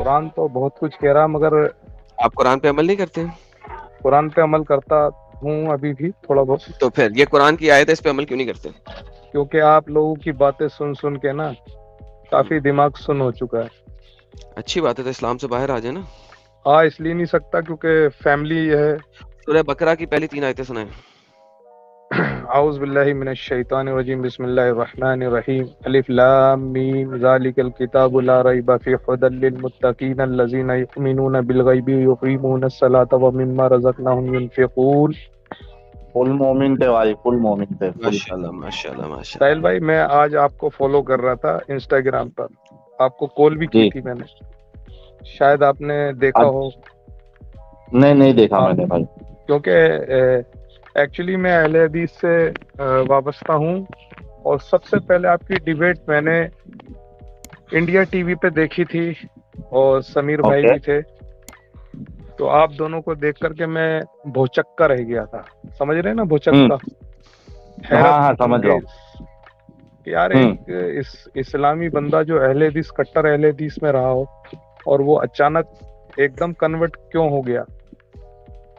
قرآن تو بہت کچھ کہہ رہا مگر آپ قرآن پہ عمل نہیں کرتے؟ قرآن پہ عمل کرتا ہوں ابھی بھی تھوڑا بہت. تو پھر یہ قرآن کی آیت ہے، اس پہ عمل کیوں نہیں کرتے؟ کیونکہ آپ لوگوں کی باتیں سن سن کے نا کافی دماغ سن ہو چکا ہے. اچھی بات ہے، تو اسلام سے باہر آ جائے نا. اس لیے نہیں سکتا کیونکہ فیملی ہے. سورہ بقرہ کی پہلی 3 آیتیں سنائیں. اعوذ باللہ من الشیطان الرجیم، بسم اللہ الرحمن الرحیم. الف لام میم ذالک الکتاب لا ریب فیہ ھدی للمتقین الذین یؤمنون بالغیب یقیمون الصلاۃ ومما رزقناہم ینفقون. فل مومن تھے بھائی، فل مومن تھے. ماشاءاللہ ماشاءاللہ ماشاءاللہ. ساحل بھائی میں آج آپ کو فالو کر رہا تھا انسٹاگرام پر، آپ کو کال بھی کی تھی میں نے، شاید آپ نے دیکھا ہو. نہیں دیکھا میں نے بھائی، کیونکہ ایکچولی میں اہل حدیث سے وابستہ ہوں، اور سب سے پہلے آپ کی ڈیبیٹ میں نے انڈیا ٹی وی پہ دیکھی تھی، اور سمیر بھائی بھی تھے. تو آپ دونوں کو دیکھ کر کے میں بھوچکا رہ گیا تھا. سمجھ رہے ہیں نا بھوچکا؟ ہاں سمجھ رہا ہوں. یار ایک اسلامی بندہ جو اہل حدیث کٹر اہل حدیث میں رہا ہو اور وہ اچانک ایک دم کنورٹ کیوں ہو گیا.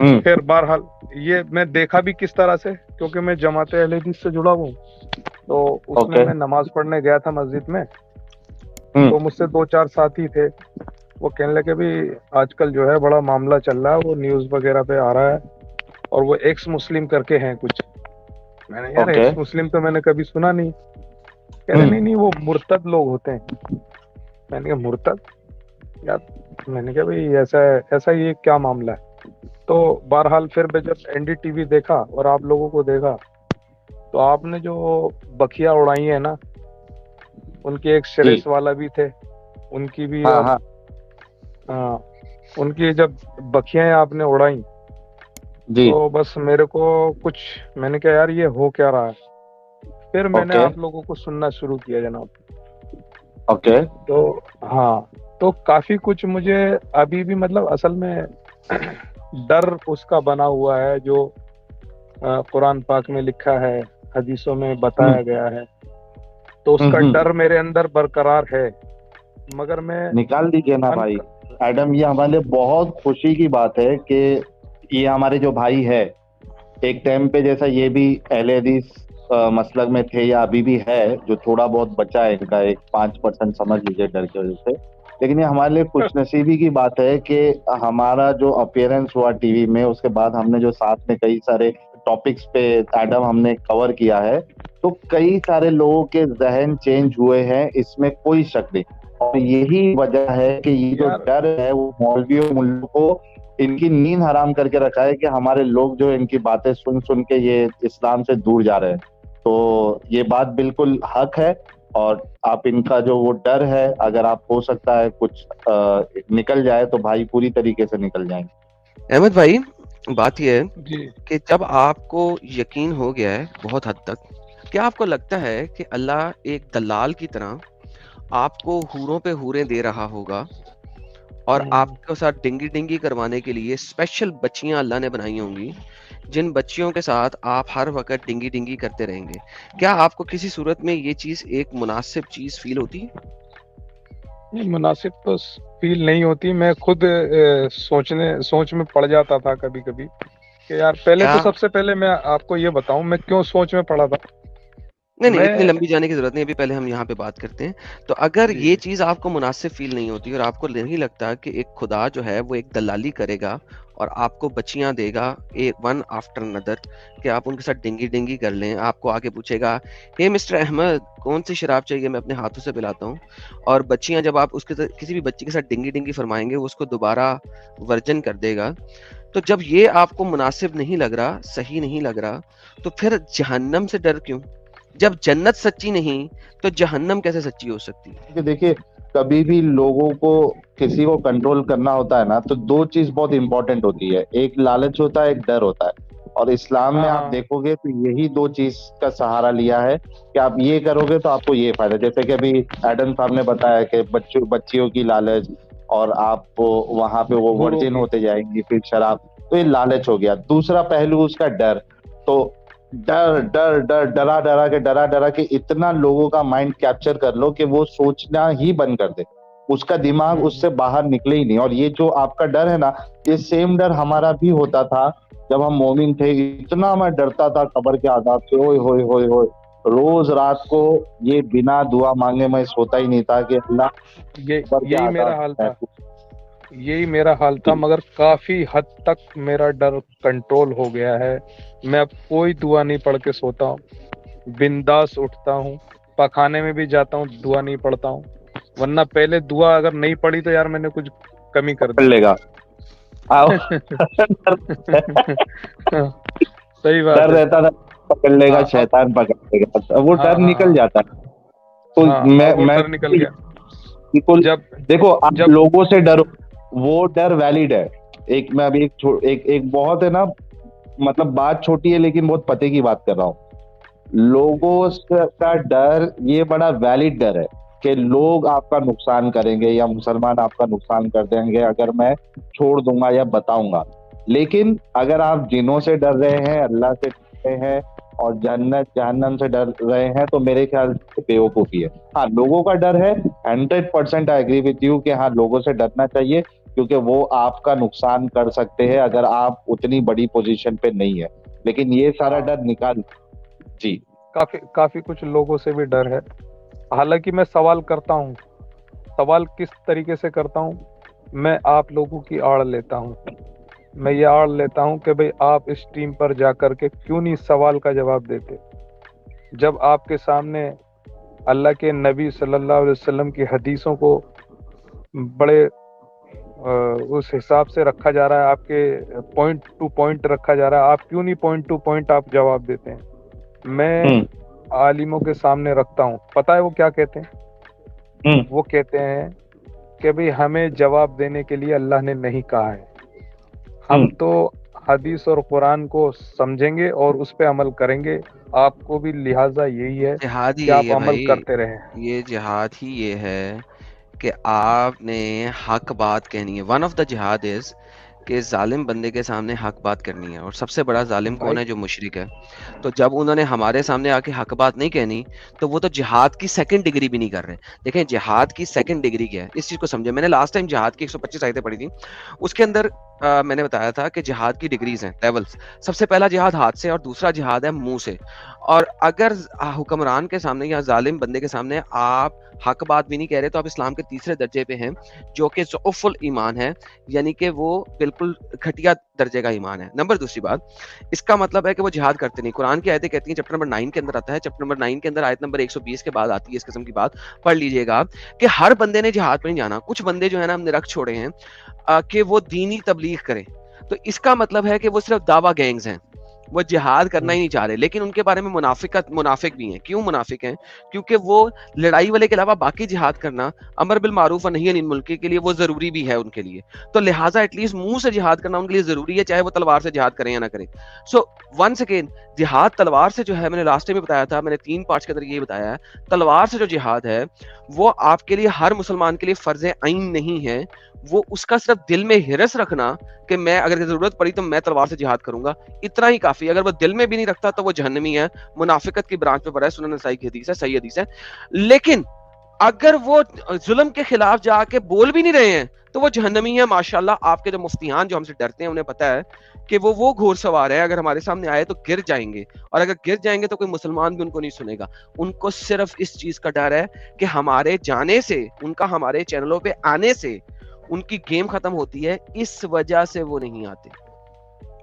پھر بہرحال یہ میں دیکھا بھی کس طرح سے، کیونکہ میں جماعت اہل حدیث سے جڑا ہوں. تو اس میں نماز پڑھنے گیا تھا مسجد میں، تو مجھ سے 2-4 ساتھی تھے. وہ کہنے لگے بھی آج کل جو ہے بڑا معاملہ چل رہا ہے، وہ نیوز وغیرہ پہ آ رہا ہے، اور وہ ایکس مسلم کر کے ہیں کچھ. میں نے یار ایکس مسلم تو میں نے کبھی سنا نہیں. کہہ رہے نہیں وہ مرتد لوگ ہوتے ہیں. میں نے کہا مرتد یار، میں نے کہا بھائی ایسا یہ کیا معاملہ ہے. تو بہرحال پھر میں جب این ڈی ٹی وی دیکھا اور آپ لوگوں کو دیکھا، تو آپ نے جو بکھیاں اڑائی ہیں نا، ان کے ایک شریس والا بھی تھے، ان کی بھی، اور ہاں ان کی جب بکھیاں آپ نے اڑائیں تو بس میرے کو کچھ، میں نے کہا یار یہ ہو کیا رہا ہے. پھر میں نے آپ لوگوں کو سننا شروع کیا جناب. تو ہاں، تو کافی کچھ مجھے ابھی بھی مطلب اصل میں ڈر اس کا بنا ہوا ہے جو قرآن پاک میں لکھا ہے، حدیثوں میں بتایا گیا ہے. تو اس کا ڈر میرے اندر برقرار ہے، مگر میں نکال دیجیے نا بھائی. ایڈم یہ ہمارے لیے بہت خوشی کی بات ہے کہ یہ ہمارے جو بھائی ہے، ایک ٹائم پہ جیسا یہ بھی اہل حدیث مسلک میں تھے یا ابھی بھی ہے، جو تھوڑا بہت بچا ہے ان کا 5% سمجھ لیجیے ڈر کی وجہ سے. لیکن یہ ہمارے لیے خوش نصیبی کی بات ہے کہ ہمارا جو اپیئرنس ہوا ٹی وی میں، اس کے بعد ہم نے جو ساتھ میں کئی سارے ٹاپکس پہ ایڈم ہم نے کور کیا ہے، تو کئی سارے لوگوں کے ذہن چینج ہوئے ہیں، اس میں کوئی شک نہیں. اور یہی وجہ ہے کہ یہ جو ڈر ہے وہ مولویوں ملوں کو ان کی نیند حرام کر کے رکھا ہے، کہ ہمارے لوگ جو ان کی باتیں سن سن کے یہ اسلام سے دور جا رہے ہیں. تو یہ بات بالکل حق ہے، اور آپ ان کا جو وہ ڈر ہے، اگر آپ ہو سکتا ہے کچھ نکل جائے تو بھائی پوری طریقے سے نکل جائیں گے. احمد بھائی بات یہ ہے کہ جب آپ کو یقین ہو گیا ہے بہت حد تک، کیا آپ کو لگتا ہے کہ اللہ ایک دلال کی طرح آپ کو حوروں پہ حوریں دے رہا ہوگا، اور آپ کے ساتھ ڈنگی کروانے کے لیے اسپیشل بچیاں اللہ نے بنائی ہوں گی، جن بچیوں کے ساتھ آپ ہر وقت ڈنگی کرتے رہیں گے؟ کیا آپ کو کسی صورت میں یہ چیز ایک مناسب چیز فیل ہوتی ہے؟ مناسب تو فیل نہیں ہوتی. میں خود سوچ میں پڑ جاتا تھا کبھی کبھی کہ یار پہلے تو سب سے پہلے میں آپ کو یہ بتاؤں میں کیوں سوچ میں پڑا تھا. نہیں اتنی لمبی جانے کی ضرورت نہیں، ابھی پہلے ہم یہاں پہ بات کرتے ہیں. تو اگر یہ چیز آپ کو مناسب فیل نہیں ہوتی اور آپ کو نہیں لگتا کہ ایک خدا جو ہے وہ ایک دلالی کرے گا اور آپ کو بچیاں دے گا ون آفٹر ندر، کہ آپ ان کے ساتھ ڈنگی کر لیں، آپ کو آگے پوچھے گا ہے مسٹر احمد کون سی شراب چاہیے، میں اپنے ہاتھوں سے پلاتا ہوں، اور بچیاں جب آپ اس کے کسی بھی بچی کے ساتھ ڈنگی فرمائیں گے وہ اس کو دوبارہ ورجن کر دے گا. تو جب یہ آپ کو مناسب نہیں لگ رہا، صحیح نہیں لگ رہا، تو پھر جہنم سے ڈر کیوں؟ جب جنت سچی نہیں تو جہنم کیسے سچی ہو سکتی ہے؟ دیکھیے کبھی بھی لوگوں کو کسی کو کنٹرول کرنا ہوتا ہے نا، تو 2 چیز بہت امپورٹنٹ ہوتی ہے، ایک لالچ ہوتا ہے، ایک ڈر ہوتا ہے. اور اسلام میں آپ دیکھو گے تو یہی 2 چیز کا سہارا لیا ہے کہ آپ یہ کرو گے تو آپ کو یہ فائدہ. جیسے کہ ابھی ایڈم صاحب نے بتایا کہ بچیوں کی لالچ، اور آپ وہاں پہ وہ ورجن ہوتے جائیں گی پھر شراب، تو یہ لالچ ہو گیا. دوسرا پہلو اس کا ڈر. تو ڈرا کے اتنا لوگوں کا مائنڈ کیپچر کر لو کہ وہ سوچنا ہی بند کر دے. اس کا دماغ اس سے باہر نکلے ہی نہیں. اور یہ جو آپ کا ڈر ہے نا, یہ سیم ڈر ہمارا بھی ہوتا تھا جب ہم مومن تھے. اتنا میں ڈرتا تھا قبر کے عذاب سے, اوئے ہوئے ہوئے ہوئے, روز رات کو یہ بنا دعا مانگے میں سوتا ہی نہیں تھا کہ اللہ یہی میرا حال تھا, یہی میرا حال تھا. مگر کافی حد تک میرا ڈر کنٹرول ہو گیا ہے. میں اب کوئی دعا نہیں پڑھ کے سوتا ہوں, بنداس اٹھتا ہوں, پخانے میں بھی جاتا ہوں دعا نہیں پڑھتا ہوں. ورنہ پہلے دعا اگر نہیں پڑھی تو یار میں نے کچھ کمی کر دی لے گا. صحیح بات ڈر رہتا تھا پکڑ لے گا, شیطان پکڑ لے گا, وہ ڈر نکل جاتا ہے. تو میں نکل گیا. بالکل دیکھو, آپ لوگوں سے ڈرو, وہ ڈر ویلڈ ہے. ایک میں ابھی ایک بہت ہے نا, مطلب بات چھوٹی ہے لیکن بہت پتے کی بات کر رہا ہوں. لوگوں کا ڈر یہ بڑا ویلڈ ڈر ہے کہ لوگ آپ کا نقصان کریں گے یا مسلمان آپ کا نقصان کر دیں گے اگر میں چھوڑ دوں گا یا بتاؤں گا. لیکن اگر آپ جنوں سے ڈر رہے ہیں, اللہ سے ڈر رہے ہیں اور جنت جہنم سے ڈر رہے ہیں تو میرے خیال سے بیوقوفی ہے. ہاں, لوگوں کا ڈر ہے, 100% آئی ایگری وتھ یو کہ ہاں لوگوں سے ڈرنا چاہیے کیونکہ وہ آپ کا نقصان کر سکتے ہیں اگر آپ اتنی بڑی پوزیشن پہ نہیں ہے. لیکن یہ سارا ڈر نکال. جی, کافی کچھ لوگوں سے بھی ڈر ہے. حالانکہ میں سوال کرتا ہوں. سوال کس طریقے سے کرتا ہوں؟ میں آپ لوگوں کی آڑ لیتا ہوں. میں یہ آڑ لیتا ہوں کہ بھئی آپ اس ٹیم پر جا کر کے کیوں نہیں سوال کا جواب دیتے. جب آپ کے سامنے اللہ کے نبی صلی اللہ علیہ وسلم کی حدیثوں کو بڑے اس حساب سے رکھا جا رہا ہے, آپ کے پوائنٹ ٹو پوائنٹ رکھا جا رہا ہے, آپ کیوں نہیں پوائنٹ ٹو پوائنٹ آپ جواب دیتے ہیں؟ میں عالموں کے سامنے رکھتا ہوں. پتہ ہے وہ کیا کہتے ہیں؟ وہ کہتے ہیں کہ بھئی ہمیں جواب دینے کے لیے اللہ نے نہیں کہا ہے, ہم تو حدیث اور قرآن کو سمجھیں گے اور اس پہ عمل کریں گے. آپ کو بھی لہٰذا یہی ہے کہ آپ عمل کرتے رہیں. یہ جہاد ہی یہ ہے کہ آپ نے حق بات کہنی ہے. ون آف دا جہاد از کہ ظالم بندے کے سامنے حق بات کرنی ہے. اور سب سے بڑا ظالم کون ہے؟ جو مشرک ہے. تو جب انہوں نے ہمارے سامنے آ کے حق بات نہیں کہنی تو وہ تو جہاد کی سیکنڈ ڈگری بھی نہیں کر رہے. دیکھیں جہاد کی سیکنڈ ڈگری کیا ہے, اس چیز کو سمجھے. میں نے لاسٹ ٹائم جہاد کی 125 آیتیں پڑھی تھی, اس کے اندر میں نے بتایا تھا کہ جہاد کی ڈگریز ہیں, لیولز. سب سے پہلا جہاد ہاتھ سے اور دوسرا جہاد ہے منہ سے. اور اگر حکمران کے سامنے یا ظالم بندے کے سامنے آپ حق بات بھی نہیں کہہ رہے تو آپ اسلام کے تیسرے درجے پہ ہیں, جو کہ ضعف الایمان ہے, یعنی کہ وہ بالکل گھٹیا درجے کا ایمان ہے. دوسری بات, اس کا مطلب ہے کہ وہ جہاد کرتے نہیں. قرآن کی آیتیں کہتی ہیں, چیپٹر نمبر 9 کے اندر آتا ہے, چیپٹر نمبر 9 کے اندر آیت نمبر 120 کے بعد آتی ہے اس قسم کی بات, پڑھ لیجئے گا کہ ہر بندے نے جہاد پہ نہیں جانا. کچھ بندے جو ہے نا ہم نے رکھ چھوڑے ہیں کہ وہ دینی تبلیغ کریں. تو اس کا مطلب ہے کہ وہ صرف دعویٰ گینگز ہیں, وہ جہاد کرنا ہی نہیں چاہ رہے. لیکن ان کے بارے میں منافق بھی ہیں. کیوں منافق ہیں؟ کیونکہ وہ لڑائی والے کے علاوہ باقی جہاد کرنا, امر بالمعروف اور نہی عن المنکر کے لیے وہ ضروری بھی ہے ان کے لیے. تو لہٰذا ایٹ لیسٹ منہ سے جہاد کرنا ان کے لیے ضروری ہے, چاہے وہ تلوار سے جہاد کریں یا نہ کریں. سو ونس اگین, جہاد تلوار سے جو ہے, میں نے لاسٹ میں بتایا تھا, میں نے 3 پارٹس کے اندر یہ بتایا ہے, تلوار سے جو جہاد ہے وہ آپ کے لیے, ہر مسلمان کے لیے فرض عین نہیں ہے. وہ اس کا صرف دل میں ہرس رکھنا کہ میں اگر ضرورت پڑی تو میں تلوار سے جہاد کروں گا, اتنا ہی کافی. اگر وہ دل میں بھی نہیں رکھتا تو وہ جہنمی ہے, منافقت کی برانچ پہ پڑا ہے. سنن نسائی کی حدیث ہے, صحیح حدیث ہے. لیکن اگر وہ ظلم کے خلاف جا کے بول بھی نہیں رہے ہیں تو وہ جہنمی ہے. ماشاءاللہ آپ کے جو مفتیان جو ہم سے ڈرتے ہیں انہیں پتا ہے کہ وہ گھوڑ سوار ہے, اگر ہمارے سامنے آئے تو گر جائیں گے, اور اگر گر جائیں گے تو کوئی مسلمان بھی ان کو نہیں سنے گا. ان کو صرف اس چیز کا ڈر ہے کہ ہمارے جانے سے, ان کا ہمارے چینلوں پہ آنے سے ان کی گیم ختم ہوتی ہے, اس وجہ سے وہ نہیں آتے.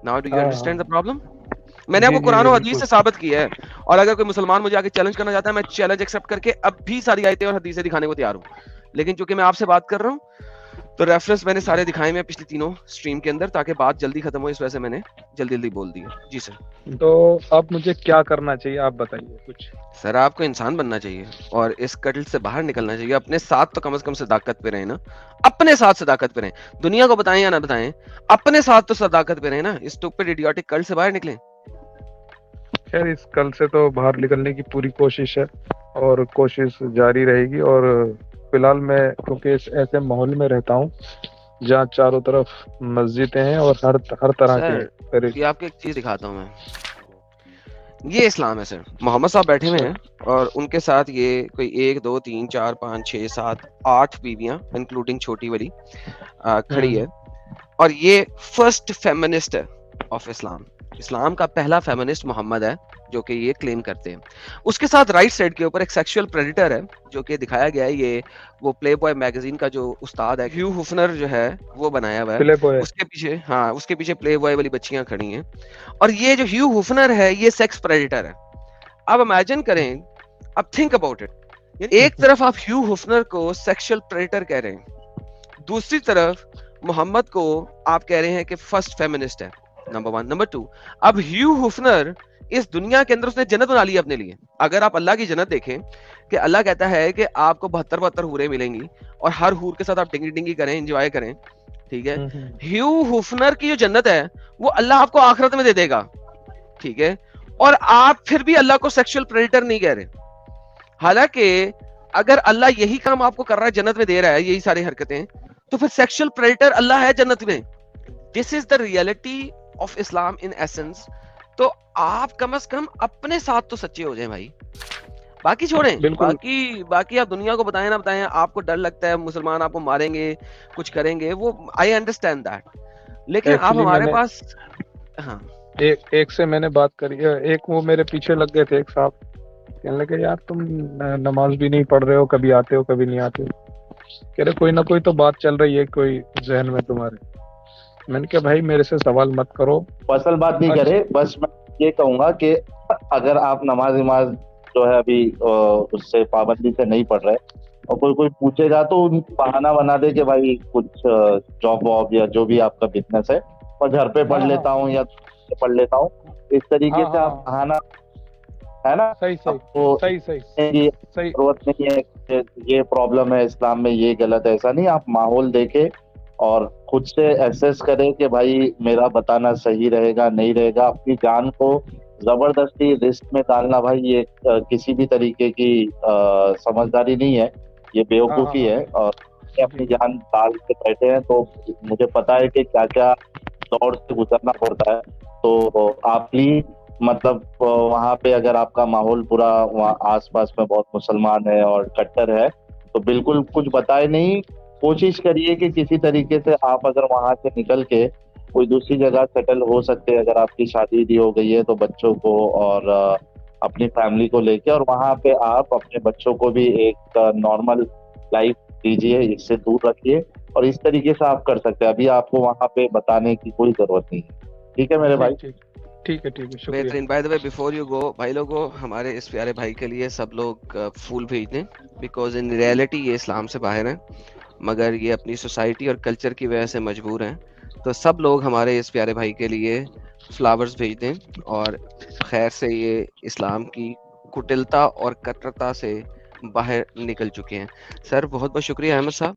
Now do you understand the problem? میں نے آپ کو قرآن و حدیث سے ثابت کیا ہے, اور اگر کوئی مسلمان مجھے آگے چیلنج کرنا چاہتا ہے, میں چیلنج ایکسپٹ کر کے اب بھی ساری آیتیں اور حدیثیں دکھانے کو تیار ہوں. لیکن چونکہ میں آپ سے بات کر رہا ہوں تو ریفرنس میں نے سارے دکھائے میں پچھلی تینوں سٹریم کے اندر, تاکہ بات جلدی ختم ہو, اس وجہ سے میں نے جلدی بول دیا. جی سر. تو اب مجھے کیا کرنا چاہیے, آپ بتائیے کچھ. سر آپ کو انسان بننا چاہیے اور اس کٹل سے باہر نکلنا چاہیے. اپنے ساتھ تو کم از کم صداقت پہ رہیں نا, اپنے ساتھ صداقت پہ رہیں. دنیا کو بتائیں یا نہ بتائیں, اپنے ساتھ تو صداقت پہ رہیں نا. اس اسٹوپڈ ایڈیوٹک کلٹ سے باہر نکلیں. خیر اس کل سے تو باہر نکلنے کی پوری کوشش ہے اور کوشش جاری رہے گی. اور فی الحال میں کیونکہ اس ایسے ماحول میں رہتا ہوں جہاں چاروں طرف مسجدیں ہیں اور ہر طرح کے. یہ آپ کو ایک چیز دکھاتا ہوں میں. یہ اسلام ہے سر. محمد صاحب بیٹھے ہوئے ہیں اور ان کے ساتھ یہ کوئی 1 2 3 4 5 6 7 8 بیویاں انکلوڈنگ چھوٹی والی کھڑی ہے, اور یہ فرسٹ فیمنسٹ ہے آف اسلام. اسلام کا پہلا فیمنسٹ محمد ہے جو کہ یہ کلیم کرتے ہیں. اس کے ساتھ رائٹ سائڈ کے اوپر ایک سیکشول پریڈیٹر ہے جو کہ دکھایا گیا ہے, یہ وہ پلے بوائے میگزین کا جو استاد ہے ہیو ہوفنر جو ہے وہ بنایا ہوا ہے. اس کے پیچھے اس کے پیچھے پلے بوائے والی بچیاں کھڑی ہیں, اور یہ جو ہیو ہوفنر ہے یہ سیکس پریڈیٹر ہے. اب امیجن کریں, اب تھنک اباؤٹ اٹ, ایک طرف آپ ہیو ہوفنر کو سیکشول پریڈیٹر کہہ رہے ہیں, دوسری طرف محمد کو آپ کہہ رہے ہیں کہ فرسٹ فیمنسٹ ہے. نمبر 1. نمبر 2, اب ہیو ہوفنر اس دنیا کے اندر اس نے جنت بنا لی اپنے لیے. اگر آپ اللہ کی جنت دیکھیں کہ اللہ کہتا ہے کہ آپ کو 72 حوریں ملیں گی اور ہر حور کے ساتھ آپ ڈنگی ڈنگی کریں, انجوائے کریں, ٹھیک ہے. ہیو ہوفنر کی جو جنت ہے وہ اللہ آپ کو آخرت میں دے دے گا, ٹھیک ہے, اور آپ پھر بھی اللہ کو سیکشل پریڈیٹر نہیں کہہ رہے. حالانکہ اگر اللہ یہی کام آپ کو کر رہا ہے, جنت میں دے رہا ہے یہی ساری حرکتیں, تو پھر سیکشل پریڈیٹر اللہ ہے جنت میں. This is the reality of Islam in essence. تو آپ کم از کم اپنے ساتھ تو سچے ہو جائیں بھائی, باقی چھوڑیں, باقی آپ دنیا کو بتائیں نہ بتائیں, آپ کو ڈر لگتا ہے مسلمان آپ کو ماریں گے, کچھ کریں گے, وہ آئی انڈرسٹینڈ دیٹ, لیکن آپ ہمارے پاس. ہاں, ایک سے میں نے بات کری, ایک وہ میرے پیچھے لگ گئے تھے, ایک صاحب کہنے لگے یار تم نماز بھی نہیں پڑھ رہے ہو, کبھی آتے ہو کبھی نہیں آتے ہو, کہہ رہے کوئی نہ کوئی تو بات چل رہی ہے کوئی ذہن میں تمہارے. میں نے کہا بھائی میرے سے سوال مت کرو, اصل بات نہیں کرے. بس میں یہ کہوں گا کہ اگر آپ نماز جو ہے ابھی اس سے پابندی سے نہیں پڑھ رہے اور کوئی پوچھے گا تو بہانہ بنا دے کہ بھائی کچھ جاب واب یا جو بھی آپ کا بزنس ہے اور گھر پہ پڑھ لیتا ہوں یا پڑھ لیتا ہوں, اس طریقے سے آپ بہانہ ہے نا. ضرورت نہیں ہے کہ یہ پرابلم ہے اسلام میں, یہ غلط ہے, ایسا نہیں. آپ ماحول دیکھے اور خود سے ایسیس کرے کہ بھائی میرا بتانا صحیح رہے گا نہیں رہے گا. اپنی جان کو زبردستی رسک میں ڈالنا بھائی یہ کسی بھی طریقے کی سمجھداری نہیں ہے, یہ بیوقوفی ہے. اور اپنی جان ڈال کے بیٹھے ہیں تو مجھے پتا ہے کہ کیا کیا دور سے گزرنا پڑتا ہے. تو آپ پلیز مطلب وہاں پہ اگر آپ کا ماحول پورا وہاں آس پاس میں بہت مسلمان ہے اور کٹر ہے تو بالکل کچھ بتائے نہیں. کوشش کریے کہ کسی طریقے سے آپ اگر وہاں سے نکل کے کوئی دوسری جگہ سیٹل ہو سکتے, اگر آپ کی شادی ہو گئی ہے تو بچوں کو اور اپنی فیملی کو لے کے, اور وہاں پہ آپ اپنے بچوں کو بھی ایک نارمل لائف دیجیے, اس سے دور رکھیے, اور اس طریقے سے آپ کر سکتے ہیں. ابھی آپ کو وہاں پہ بتانے کی کوئی ضرورت نہیں ہے. ٹھیک ہے میرے بھائی, ٹھیک ہے شکریہ. بہترین. By the way before you go, بھائی لوگوں ہمارے اس پیارے بھائی کے لیے سب لوگ پھول بھیج دیں, بیکاز ان ریئلٹی یہ اسلام سے باہر ہیں مگر یہ اپنی سوسائٹی اور کلچر کی وجہ سے مجبور ہیں. تو سب لوگ ہمارے اس پیارے بھائی کے لیے فلاورز بھیج دیں, اور خیر سے یہ اسلام کی کٹلتا اور کٹرتا سے باہر نکل چکے ہیں. سر بہت بہت شکریہ احمد صاحب.